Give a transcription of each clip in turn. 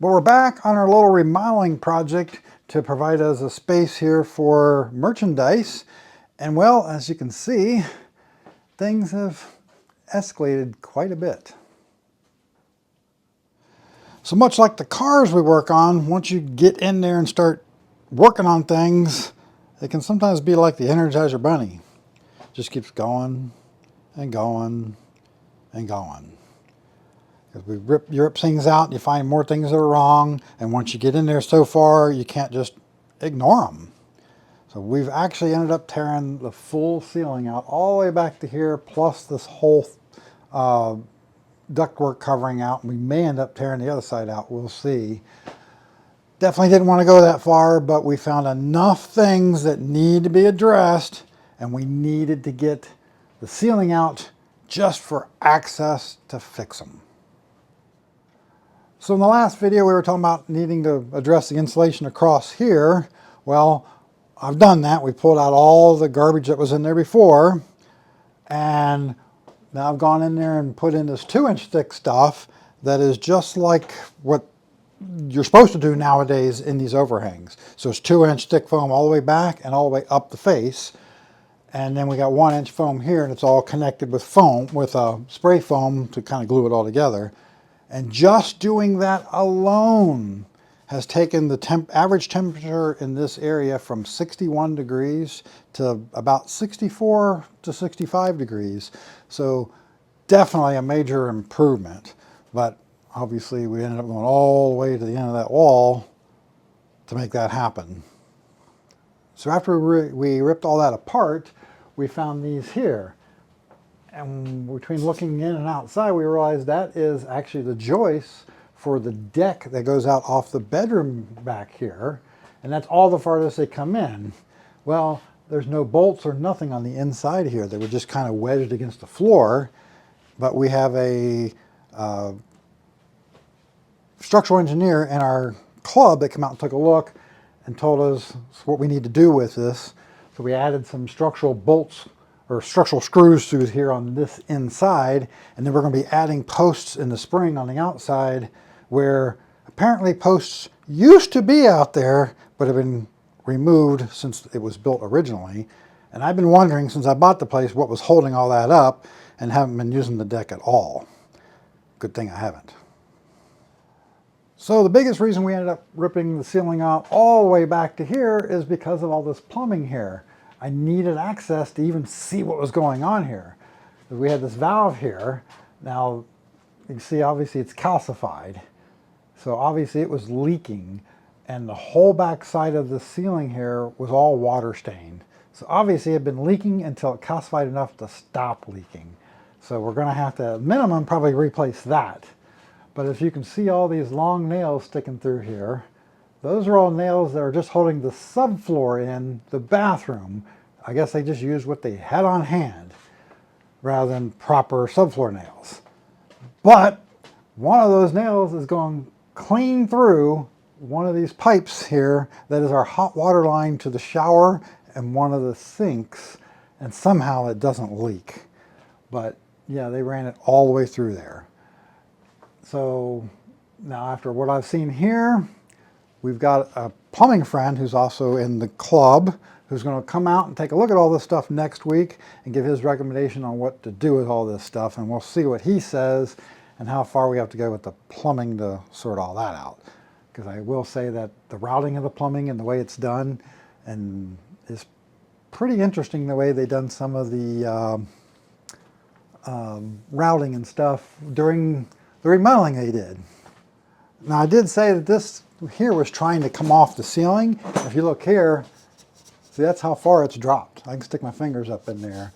But we're back on our little remodeling project to provide us a space here for merchandise. And well, as you can see, things have escalated quite a bit. So much like the cars we work on, once you get in there and start working on things, it can sometimes be like the Energizer Bunny. It just keeps going and going and going. Because you rip things out, and you find more things that are wrong, and once you get in there so far, you can't just ignore them. So we've actually ended up tearing the full ceiling out all the way back to here, plus this whole ductwork covering out. We may end up tearing the other side out, we'll see. Definitely didn't want to go that far, but we found enough things that need to be addressed, and we needed to get the ceiling out just for access to fix them. So in the last video we were talking about needing to address the insulation across here. Well, I've done that. We pulled out all the garbage that was in there before, and now I've gone in there and put in this 2-inch thick stuff that is just like what you're supposed to do nowadays in these overhangs. So it's 2-inch thick foam all the way back and all the way up the face. And then we got 1-inch foam here, and it's all connected with foam, with spray foam to kind of glue it all together. And just doing that alone has taken the average temperature in this area from 61 degrees to about 64 to 65 degrees. So definitely a major improvement. But obviously we ended up going all the way to the end of that wall to make that happen. So after we ripped all that apart, we found these here. And between looking in and outside, we realized that is actually the joist for the deck that goes out off the bedroom back here. And that's all the farthest they come in. Well, there's no bolts or nothing on the inside here. They were just kind of wedged against the floor. But we have a structural engineer in our club that came out and took a look and told us what we need to do with this. So we added some structural bolts or structural screws through here on this inside, and then we're going to be adding posts in the spring on the outside, where apparently posts used to be out there but have been removed since it was built originally. And I've been wondering since I bought the place what was holding all that up, and haven't been using the deck at all. Good thing I haven't. So the biggest reason we ended up ripping the ceiling out all the way back to here is because of all this plumbing here. I needed access to even see what was going on here. We had this valve here. Now, you can see obviously it's calcified. So obviously it was leaking, and the whole back side of the ceiling here was all water stained. So obviously it had been leaking until it calcified enough to stop leaking. So we're gonna have to, at minimum, probably replace that. But as you can see all these long nails sticking through here, those are all nails that are just holding the subfloor in the bathroom. I guess they just used what they had on hand rather than proper subfloor nails. But one of those nails is going clean through one of these pipes here that is our hot water line to the shower and one of the sinks, and somehow it doesn't leak. But yeah, they ran it all the way through there. So now after what I've seen here, we've got a plumbing friend who's also in the club who's going to come out and take a look at all this stuff next week and give his recommendation on what to do with all this stuff. And we'll see what he says and how far we have to go with the plumbing to sort all that out. Because I will say that the routing of the plumbing and the way it's done and is pretty interesting the way they've done some of the routing and stuff during the remodeling they did. Now I did say that this here was trying to come off the ceiling. If you look here, see that's how far it's dropped. I can stick my fingers up in there.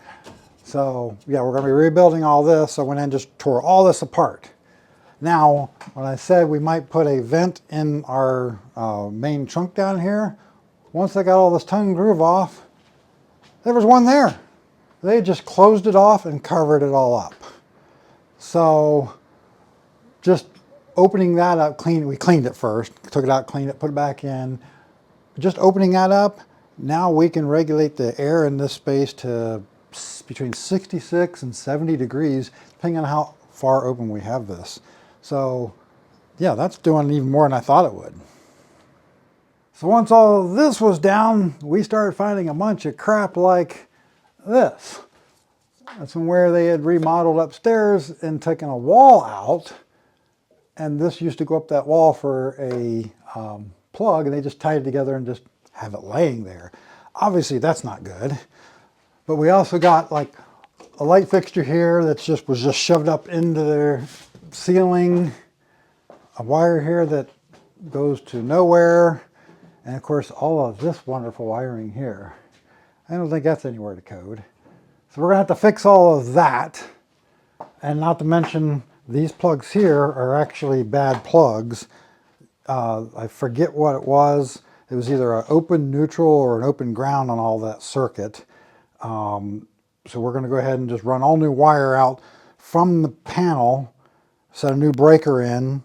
So yeah, we're going to be rebuilding all this. So I went in and just tore all this apart. Now, when I said we might put a vent in our main trunk down here, once I got all this tongue and groove off, there was one there. They just closed it off and covered it all up. So just opening that up, we cleaned it first, took it out, cleaned it, put it back in. Just opening that up, now we can regulate the air in this space to between 66 and 70 degrees, depending on how far open we have this. So Yeah, that's doing even more than I thought it would. So once all this was down, we started finding a bunch of crap like this. That's from where they had remodeled upstairs and taken a wall out. And this used to go up that wall for a plug, and they just tied it together and just have it laying there. Obviously, that's not good. But we also got like a light fixture here that was just shoved up into their ceiling. A wire here that goes to nowhere. And of course, all of this wonderful wiring here. I don't think that's anywhere to code. So we're gonna have to fix all of that. And not to mention, these plugs here are actually bad plugs. I forget what it was. It was either an open neutral or an open ground on all that circuit. So we're going to go ahead and just run all new wire out from the panel, set a new breaker in,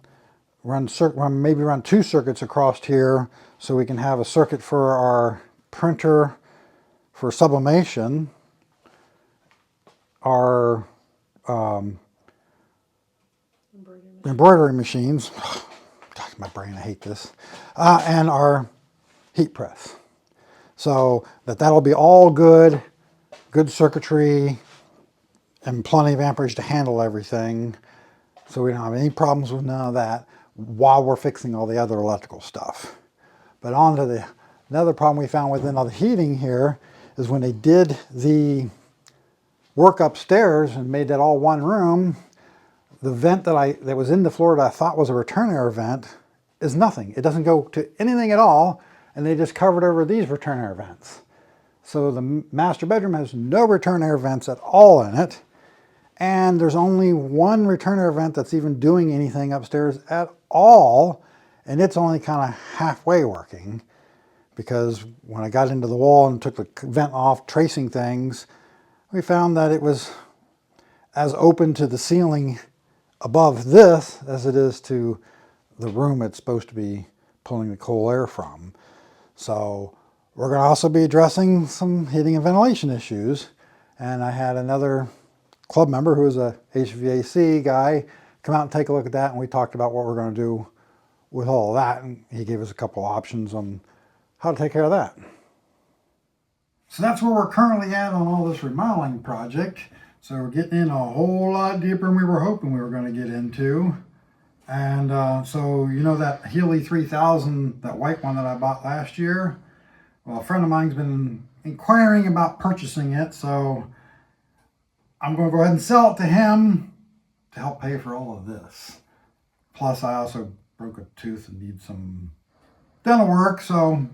maybe run 2 circuits across here so we can have a circuit for our printer for sublimation, our embroidery machines, God, my brain, I hate this, and our heat press. So that'll be all good circuitry, and plenty of amperage to handle everything. So we don't have any problems with none of that while we're fixing all the other electrical stuff. But on to another problem we found within all the heating here is when they did the work upstairs and made that all one room, the vent that was in the floor that I thought was a return air vent is nothing. It doesn't go to anything at all, and they just covered over these return air vents. So the master bedroom has no return air vents at all in it, and there's only one return air vent that's even doing anything upstairs at all, and it's only kind of halfway working, because when I got into the wall and took the vent off tracing things, we found that it was as open to the ceiling above this as it is to the room it's supposed to be pulling the cold air from. So we're going to also be addressing some heating and ventilation issues. And I had another club member who is a HVAC guy come out and take a look at that, and we talked about what we're going to do with all of that, and he gave us a couple options on how to take care of that. So that's where we're currently at on all this remodeling project. So we're getting in a whole lot deeper than we were hoping we were going to get into. And so you know that Healy 3000, that white one that I bought last year? Well, a friend of mine's been inquiring about purchasing it, so I'm going to go ahead and sell it to him to help pay for all of this. Plus, I also broke a tooth and need some dental work, so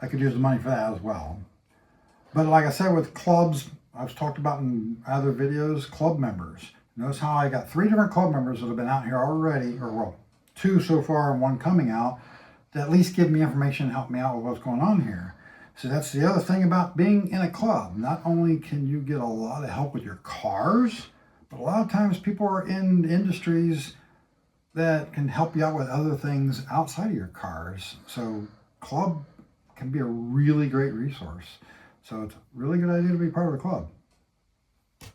I could use the money for that as well. But like I said, with clubs, I've talked about in other videos, club members. Notice how I got 3 different club members that have been out here already, or well, 2 so far and 1 coming out, to at least give me information and help me out with what's going on here. So that's the other thing about being in a club. Not only can you get a lot of help with your cars, but a lot of times people are in industries that can help you out with other things outside of your cars. So club can be a really great resource. So it's a really good idea to be part of a club.